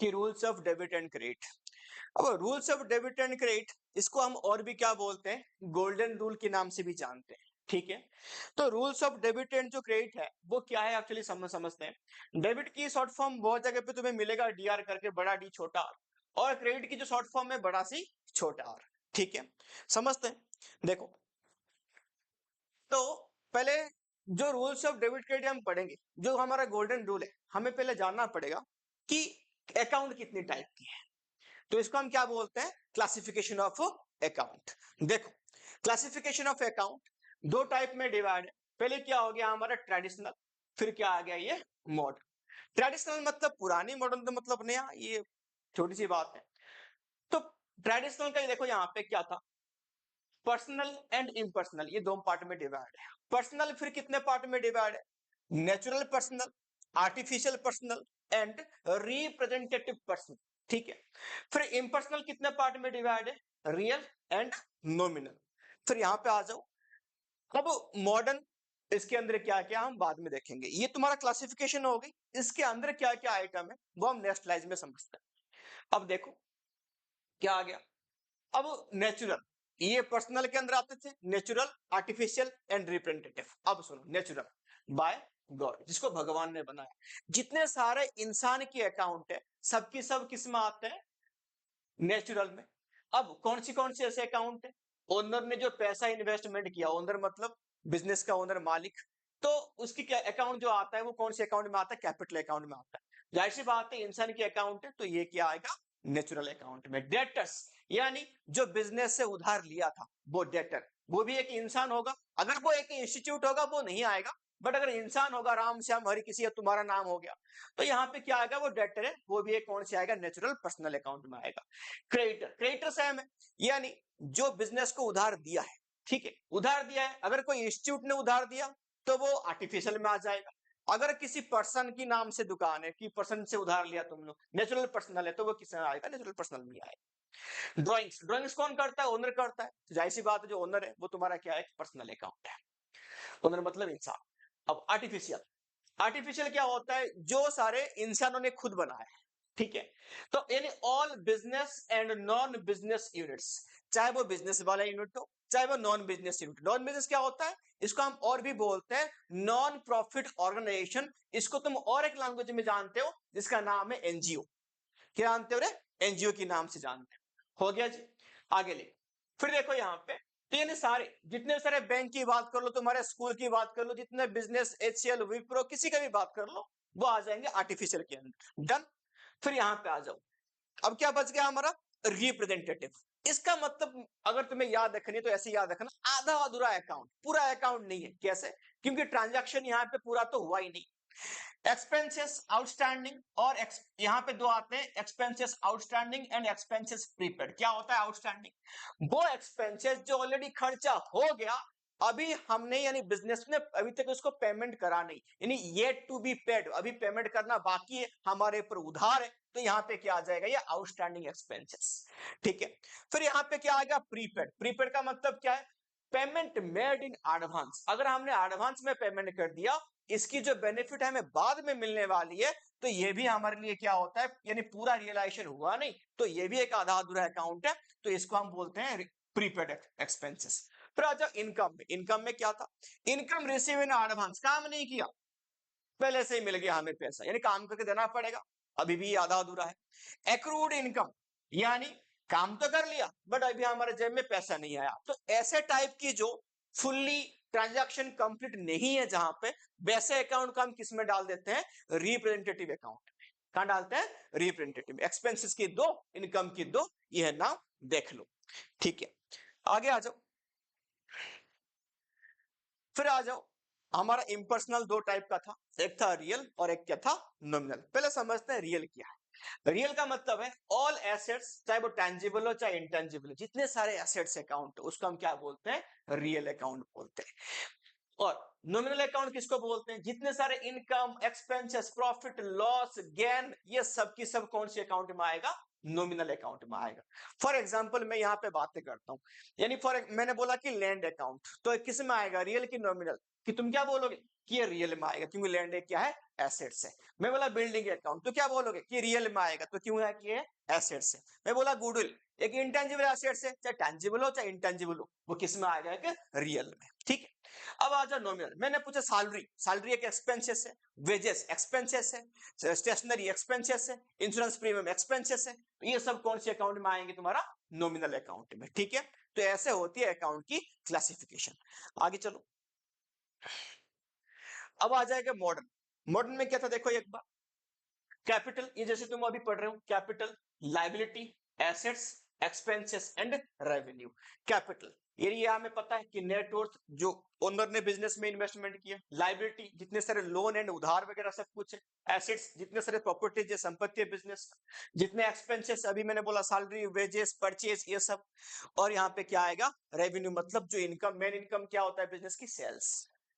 कि rules of debit and credit. अब rules of debit and credit इसको हम और भी क्या बोलते हैं, गोल्डन रूल के नाम से भी जानते हैं। ठीक है, तो रूल्स ऑफ डेबिट एंड जो क्रेडिट है वो क्या है एक्चुअली समझते हैं। डेबिट की शॉर्ट फॉर्म बहुत जगह पे तुम्हें मिलेगा डीआर करके, बड़ा डी छोटा आर, और क्रेडिट की जो शॉर्ट फॉर्म है बड़ा सी छोटा आर। ठीक है, समझते हैं। देखो, तो पहले जो रूल्स ऑफ डेबिट क्रेडिट हम पढ़ेंगे, जो हमारा गोल्डन रूल है, हमें पहले जानना पड़ेगा कि अकाउंट कितनी टाइप की है। तो इसको हम क्या बोलते हैं, क्लासिफिकेशन ऑफ अकाउंट। देखो, क्लासिफिकेशन ऑफ अकाउंट दो टाइप में डिवाइड है। पहले क्या हो गया हमारा ट्रेडिशनल, फिर क्या आ गया ये मॉडर्न। ट्रेडिशनल मतलब पुरानी, मॉडर्न तो मतलब नया, ये छोटी सी बात है। तो ट्रेडिशनल का देखो यहाँ पे क्या था, पर्सनल एंड इम्पर्सनल, ये दो पार्ट में डिवाइड है। पर्सनल फिर कितने पार्ट में डिवाइड है, natural personal, artificial personal and representative personal. ठीक है, फिर इम्पर्सनल कितने पार्ट में डिवाइड है, रियल एंड नॉमिनल। फिर यहां पे आ जाओ, अब मॉडर्न, इसके अंदर क्या क्या हम बाद में देखेंगे। ये तुम्हारा क्लासिफिकेशन हो गई, इसके अंदर क्या क्या आइटम है वो हम नेक्स्ट स्लाइड में समझते हैं। अब देखो क्या आ गया, अब नेचुरल, ये पर्सनल के अंदर आते थे, नेचुरल, आर्टिफिशियल एंड रिप्रेजेंटेटिव। अब सुनो, नेचुरल बाय गॉड, जिसको भगवान ने बनाया। जितने सारे इंसान के अकाउंट है सबकी सब किस में आते हैं, नेचुरल में। अब कौन सी ऐसे अकाउंट है, ओनर ने जो पैसा इन्वेस्टमेंट किया, ओनर मतलब बिजनेस का ओनर, मालिक, तो उसकी क्या अकाउंट जो आता है वो कौन से अकाउंट में आता है, कैपिटल अकाउंट में आता है। जाहिर सी बात है इंसान की अकाउंट है तो ये क्या आएगा, नेचुरल अकाउंट में। डेटर्स यानी जो बिजनेस से उधार लिया था वो डेटर, वो भी एक इंसान होगा। अगर वो एक इंस्टीट्यूट होगा वो नहीं आएगा, बट अगर इंसान होगा, राम श्याम हरि किसी, तुम्हारा नाम हो गया, तो यहाँ पे क्या आएगा, वो डेटर है, वो भी एक कौन से आएगा, नेचुरल पर्सनल अकाउंट में आएगा। क्रेडिटर सेम है, यानी जो बिजनेस को उधार दिया है। ठीक है, उधार दिया है, अगर कोई इंस्टीट्यूट ने उधार दिया तो वो आर्टिफिशियल में आ जाएगा। अगर किसी पर्सन की नाम से दुकान है, कि पर्सन से उधार लिया तुम लोग, नेचुरल पर्सनल है, तो वो किस में आएगा, नेचुरल पर्सनल में आएगा। ड्रॉइंग्स कौन करता है, ओनर करता है। जाहिर सी बात है जो ओनर है वो तुम्हारा क्या है, पर्सनल अकाउंट है। ओनर मतलब इंसान। अब आर्टिफिशियल, आर्टिफिशियल क्या होता है, जो सारे इंसानों ने खुद बनाया है। ठीक है, तो यानी all business and non business units, चाहे वो बिजनेस वाला यूनिट हो चाहे वो non business unit. Non business क्या होता है, इसको हम और भी बोलते हैं नॉन प्रॉफिट ऑर्गेनाइजेशन। इसको तुम और एक लैंग्वेज में जानते हो जिसका नाम है एनजीओ। क्या जानते हो रे, एनजीओ के नाम से जानते हो गया जी। आगे ले, फिर देखो यहाँ पे, तो यानी सारे जितने सारे बैंक की बात कर लो, तुम्हारे स्कूल की बात कर लो, जितने बिजनेस, एचसीएल, विप्रो, किसी का भी बात कर लो, वो आ जाएंगे आर्टिफिशियल के अंदर। डन। फिर यहाँ पे आ जाओ, अब क्या बच गया हमारा, रिप्रेजेंटेटिव। इसका मतलब अगर तुम्हें याद रखनी है तो ऐसे याद रखना, आधा अधूरा अकाउंट, पूरा अकाउंट नहीं है। कैसे, क्योंकि ट्रांजैक्शन यहाँ पे पूरा तो हुआ ही नहीं। एक्सपेंसेस आउटस्टैंडिंग, और यहां पे दो आते हैं, expenses outstanding and expenses prepaid. क्या होता है आउटस्टैंडिंग, वो एक्सपेंसेस जो ऑलरेडी खर्चा हो गया, अभी हमने यानी बिजनेस ने अभी तक उसको पेमेंट करा नहीं, यानी येट टू बी पेड, अभी पेमेंट करना बाकी है, हमारे ऊपर उधार है, तो यहाँ पे क्या आ जाएगा, ये आउटस्टैंडिंग एक्सपेंसेस। ठीक है, फिर यहाँ पे क्या आएगा, प्रीपेड। प्रीपेड का मतलब क्या है, पेमेंट मेड इन एडवांस। अगर हमने एडवांस में पेमेंट कर दिया, इसकी जो बेनिफिट हमें बाद में मिलने वाली है, तो ये भी हमारे लिए क्या होता है, यानी पूरा रियलाइजेशन हुआ नहीं, तो ये भी एक आधा अधूरा अकाउंट है, तो इसको हम बोलते हैं प्रीपेड एक्सपेंसेस। फिर आ जाओ इनकम में। इनकम में क्या था, इनकम रिसीव इन एडवांस, काम नहीं किया, पहले से ही मिल गया हमें पैसा, यानी काम करके देना पड़ेगा, अभी भी आधा अधूरा है। एक्रूड इनकम, यानी काम तो कर लिया बट अभी हमारे जेब में पैसा नहीं आया। तो ऐसे टाइप की जो फुल्ली ट्रांजैक्शन कंप्लीट नहीं है जहां पे, वैसे अकाउंट को हम किस में डाल देते हैं, रिप्रेजेंटेटिव अकाउंट में। कहां डालते हैं, रिप्रेजेंटेटिव। एक्सपेंसेस की दो, इनकम की दो, यह नाम देख लो। ठीक है, आगे आ जाओ, फिर आ जाओ, हमारा इम्पर्सनल दो टाइप का था, एक था रियल और एक क्या था, नॉमिनल। पहले समझते हैं रियल क्या है। रियल का मतलब है ऑल एसेट्स, चाहे वो टेंजिबल हो चाहे इंटेंजिबल हो, जितने सारे एसेट्स अकाउंट, उसको हम क्या बोलते हैं, रियल अकाउंट बोलते हैं। और नॉमिनल अकाउंट किसको बोलते हैं, जितने सारे income, expenses, profit, loss, gain, ये सब की सब कौन से अकाउंट में आएगा, नॉमिनल अकाउंट में आएगा। फॉर एग्जांपल मैं यहाँ पे बातें करता हूं, यानी मैंने बोला कि लैंड अकाउंट, तो किस में आएगा, रियल की नॉमिनल, कि तुम क्या बोलोगे कि ये रियल में आएगा, क्योंकि लैंड एक क्या है, एसेट्स है। मैं बोला बिल्डिंग अकाउंट, तो क्या बोलोगे कि रियल में आएगा, तो क्यों है कि ये एसेट्स है। मैं बोला गुडविल, एक इंटेंजिबल एसेट्स है, चाहे टेंजिबल हो चाहे इंटेंजिबल हो, वो किस में आएगा, कि रियल में। ठीक है, अब आ जाओ नॉमिनल। मैंने पूछा सैलरी, सैलरी एक एक्सपेंसेस है, वेजेस एक्सपेंसेस है, स्टेशनरी एक्सपेंसेस है, इंश्योरेंस प्रीमियम एक्सपेंसेस है, तो ये सब कौन से अकाउंट में आएंगे, तुम्हारा नॉमिनल अकाउंट में। ठीक है, तो ऐसे होती है अकाउंट की क्लासिफिकेशन। आगे चलो, अब आ जाएगा मॉडर्न। मॉडर्न में क्या था, देखो एक बार, कैपिटल, ये जैसे तुम अभी पढ़ रहे हो, capital, liability, assets, expenses and revenue. Capital, ये हमें पता है कि नेटवर्थ जो ओनर ने बिजनेस में इन्वेस्टमेंट किया, लाइबिलिटी जितने सारे लोन एंड उधार वगैरह सब कुछ है, एसेट्स जितने सारे प्रॉपर्टीज है, संपत्ति है बिजनेस, जितने एक्सपेंसेस अभी मैंने बोला सैलरी, वेजेस, परचेज, ये सब। और यहाँ पे क्या आएगा, रेवेन्यू, मतलब जो इनकम, मेन इनकम क्या होता है बिजनेस की, सेल्स।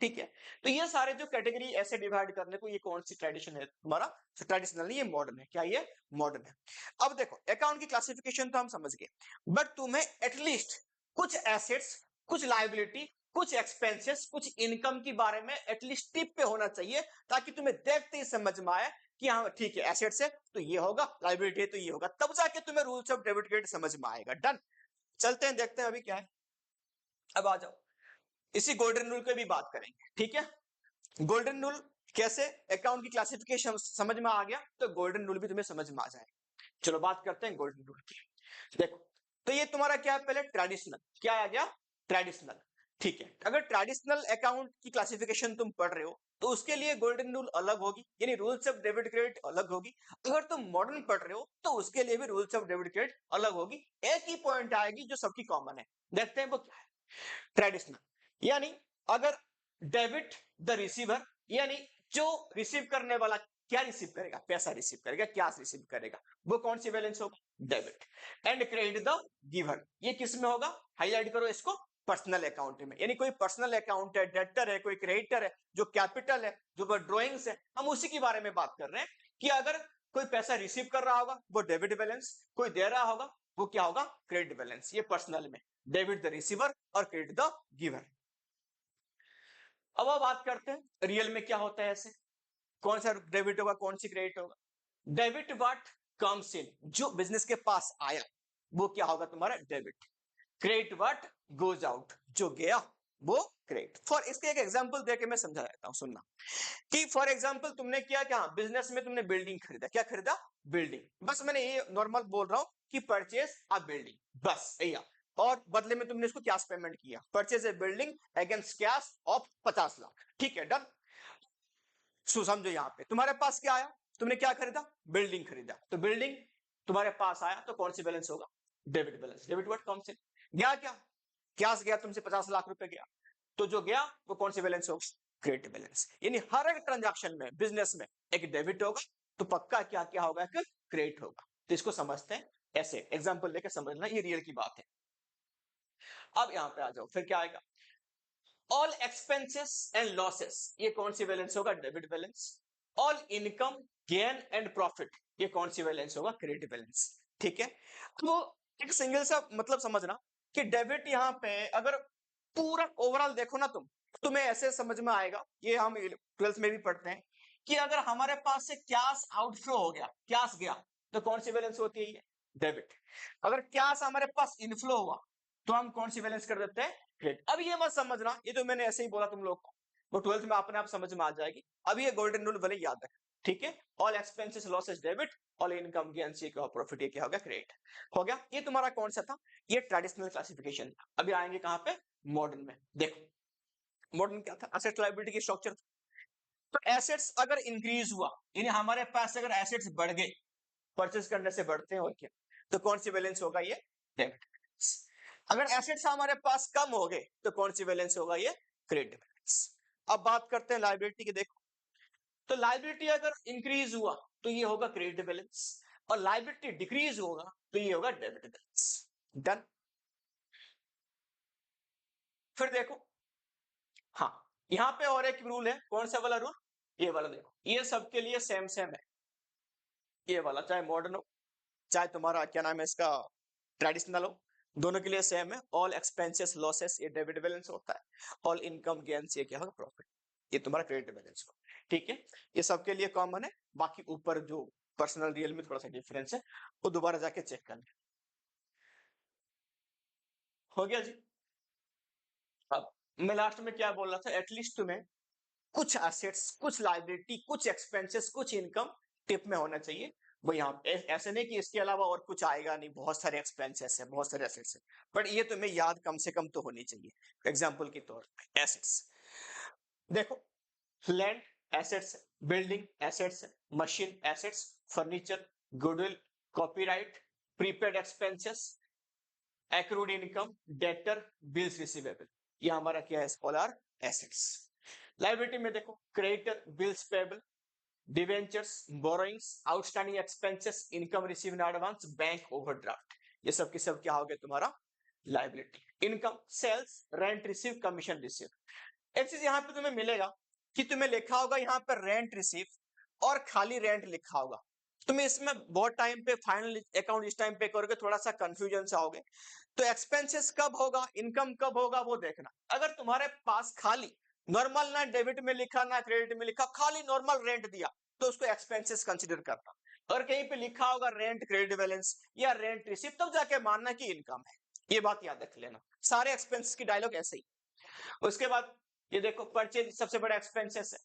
ठीक है, तो ये सारे जो कैटेगरी ऐसे डिवाइड करने को, ये कौन सी ट्रेडिशन है तुम्हारा, ट्रेडिशनल नहीं, ये मॉडर्न है। क्या ये मॉडर्न है। अब देखो अकाउंट की क्लासिफिकेशन तो हम समझ गए, बट तुम्हें एटलीस्ट कुछ एसेट्स, कुछ लाइबिलिटी, कुछ एक्सपेंसेस, कुछ इनकम के बारे में एटलीस्ट टिप पे होना चाहिए, ताकि तुम्हें देखते ही समझ में आए कि हाँ ठीक है, एसेट्स है तो ये होगा, लाइबिलिटी है तो ये होगा, तब जाके तुम्हें रूल्स ऑफ डेबिट क्रेडिट समझ में आएगा। डन, चलते हैं देखते हैं अभी क्या है। अब आ जाओ, इसी गोल्डन रूल की भी बात करेंगे। ठीक है, गोल्डन रूल कैसे, अकाउंट की क्लासिफिकेशन समझ में आ गया, तो गोल्डन रूल भी तुम्हें समझ में आ जाएगा। चलो बात करते हैं गोल्डन रूल की। देखो, तो ये तुम्हारा क्या है, पहले ट्रेडिशनल, क्या आ गया, ट्रेडिशनल। ठीक है, अगर ट्रेडिशनल अकाउंट की क्लासिफिकेशन तुम पढ़ रहे हो, तो उसके लिए गोल्डन रूल अलग होगी, यानी रूल्स ऑफ डेबिट क्रेडिट अलग होगी। अगर तुम मॉडर्न पढ़ रहे हो, तो उसके लिए भी रूल्स ऑफ डेबिट क्रेडिट अलग होगी। एक ही पॉइंट आएगी जो सबकी कॉमन है, देखते हैं वो क्या है। ट्रेडिशनल यानी अगर डेबिट द रिसीवर, यानी जो रिसीव करने वाला क्या रिसीव करेगा, पैसा रिसीव करेगा, क्या रिसीव करेगा, वो कौन सी बैलेंस होगा, debit. And credit the giver, ये किस में होगा, हाईलाइट करो इसको, पर्सनल अकाउंट में। यानी कोई पर्सनल अकाउंट है, डेटर है, कोई क्रेडिटर है, जो कैपिटल है, जो ड्रॉइंग्स है, हम उसी के बारे में बात कर रहे हैं कि अगर कोई पैसा रिसीव कर रहा होगा वो डेबिट बैलेंस, कोई दे रहा होगा वो क्या होगा, क्रेडिट बैलेंस। ये पर्सनल में डेबिट द रिसीवर और क्रेडिट द गिवर। अब बात करते हैं रियल में क्या होता है, ऐसे कौन सा डेबिट होगा, कौन सी क्रेडिट होगा। डेबिट व्हाट कम्स इन, जो बिजनेस के पास आया वो क्या होगा तुम्हारा, debit. Credit what goes out, जो गया वो क्रेडिट। फॉर इसके एक एग्जांपल देके मैं समझा देता हूं, सुनना। कि फॉर एग्जांपल तुमने क्या क्या बिजनेस में तुमने बिल्डिंग खरीदा, क्या खरीदा, बिल्डिंग। बस मैंने ये नॉर्मल बोल रहा हूं कि परचेज अ बिल्डिंग, बस भैया। और बदले में तुमने इसको कैश पेमेंट किया, purchase a building against cash of 50 lakh. ठीक है, डन। समझो यहाँ पे तुम्हारे पास क्या आया, तुमने क्या खरीदा, बिल्डिंग खरीदा, तो बिल्डिंग तुम्हारे पास आया तो कौन सी बैलेंस होगा, debit balance. Debit what comes in, गया क्या, कैश गया तुमसे 50 लाख रुपए गया, तो जो गया वो कौन सी बैलेंस होगा, क्रेडिट बैलेंस। यानी हर एक ट्रांजैक्शन में बिजनेस में एक डेबिट होगा तो पक्का क्या क्या होगा, एक क्रेडिट होगा। तो इसको समझते हैं, ऐसे एग्जांपल लेकर समझना, ये रियल की बात है। अब यहां पे आ जाओ, फिर क्या आएगा, ऑल एक्सपेंसेस एंड लॉसेस, ये कौन सी बैलेंस होगा, debit balance. All income, gain and profit, ये कौन सी बैलेंस होगा, क्रेडिट बैलेंस। ठीक है, तो एक सिंगल सा मतलब समझना कि डेबिट यहां पे अगर पूरा ओवरऑल देखो ना तुम, तुम्हें ऐसे समझ में आएगा, ये हम ट्वेल्थ में भी पढ़ते हैं कि अगर हमारे पास से कैश आउटफ्लो हो गया, कैश गया, तो कौन सी बैलेंस होती है, ये डेबिट। अगर कैश हमारे पास इनफ्लो हुआ तो हम कौन सी बैलेंस कर देते हैं, क्रेडिट। अब ये मत समझना, ये तो मैंने ऐसे ही बोला तुम लोग को, वो ट्वेल्थ में अपने आप समझ में आ जाएगी। अब ये गोल्डन रूल भले याद रख, ठीक है। All expenses losses debit, all income gains ये प्रॉफिट, ये क्या हो गया, क्रेडिट हो गया। ये तुम्हारा कौन सा था, ये ट्रेडिशनल क्लासिफिकेशन। अभी आएंगे कहां पे, मॉडर्न में। देखो मॉडर्न क्या था, एसेट लायबिलिटी की स्ट्रक्चर। तो एसेट्स अगर इंक्रीज हुआ, यानी हमारे पास अगर एसेट्स बढ़ गए, परचेस करने से बढ़ते हैं और क्या, तो कौन सी बैलेंस होगा, ये डेबिट। अगर एसेट्स हमारे पास कम हो गए तो कौन सी बैलेंस होगा, ये क्रेडिट बैलेंस। अब बात करते हैं लायबिलिटी की। देखो, तो लायबिलिटी अगर इंक्रीज हुआ तो ये होगा क्रेडिट बैलेंस, और लायबिलिटी डिक्रीज होगा तो ये होगा डेबिट बैलेंस। डन। फिर देखो, हाँ, यहां पे और एक रूल है, कौन सा वाला रूल, ये वाला। देखो ये सबके लिए सेम सेम है, ये वाला चाहे मॉडर्न हो चाहे तुम्हारा क्या नाम है इसका ट्रेडिशनल हो, दोनों के लिए सेम है। ऑल एक्सपेंसेस लॉसेस ये डेबिट बैलेंस होता है, ऑल इनकम गेन्स ये क्या होगा, प्रॉफिट, ये तुम्हारा क्रेडिट बैलेंस होगा। ठीक है, ये सबके लिए कॉमन है। बाकी ऊपर जो पर्सनल रियल में थोड़ा सा डिफरेंस है वो दोबारा जाके चेक कर लें। हो गया जी। अब मैं लास्ट में क्या बोल रहा था, एटलीस्ट तुम्हें कुछ एसेट्स, कुछ लाइबिलिटी, कुछ एक्सपेंसेस, कुछ इनकम टिप में होना चाहिए। वो यहाँ ऐसे नहीं कि इसके अलावा और कुछ आएगा नहीं, बहुत सारे एक्सपेंसेस है, बहुत सारे एसेट्स है, बट ये तुम्हें याद कम से कम तो होनी चाहिए। एग्जाम्पल के तौर पे एसेट्स देखो, land assets, building assets, machine assets, furniture, goodwill, copyright, prepaid expenses, accrued income, debtor, bills receivable, ये हमारा क्या है, ऑल आर एसेट्स। लाइबिलिटी में देखो, creditor, bills payable, debentures, borrowings, outstanding expenses, income receive in advance, bank overdraft, ये सब की सब क्या हो गया तुम्हारा liability. Income, sales, rent receive, commission receive. एक चीज यहाँ पे तुम्हें मिलेगा कि तुम्हें लिखा होगा यहाँ पर रेंट रिसीव और खाली रेंट लिखा होगा। तुम्हें इसमें बहुत टाइम पे फाइनल अकाउंट इस टाइम पे करोगे, थोड़ा सा कंफ्यूजन से आओगे। तो एक्सपेंसेस कब होगा, इनकम कब होगा, वो देखना। अगर तुम्हारे पास खाली नॉर्मल, ना डेबिट में लिखा ना क्रेडिट में लिखा, खाली नॉर्मल रेंट दिया, तो उसको एक्सपेंसेस कंसीडर करना। और कहीं पे लिखा होगा रेंट क्रेडिट बैलेंस या रेंट रिसीव, तब जाके मानना कि इनकम है। ये बात याद रख लेना, सारे एक्सपेंसेस की डायलॉग ऐसे ही। उसके बाद ये देखो, परचेज सबसे बड़ा एक्सपेंसेस है,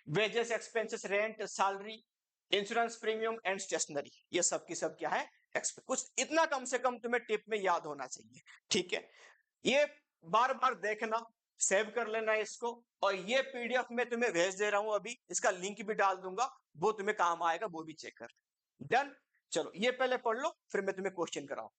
wages expenses, rent, salary, insurance premium and stationery, ये सब की सब क्या है, कुछ इतना कम से कम तुम्हें टिप में याद होना चाहिए। ठीक है, ये बार बार देखना, सेव कर लेना इसको। और ये पीडीएफ में तुम्हें भेज दे रहा हूं अभी, इसका लिंक भी डाल दूंगा, वो तुम्हें काम आएगा, वो भी चेक कर। डन। चलो ये पहले पढ़ लो, फिर मैं तुम्हें क्वेश्चन कराऊं।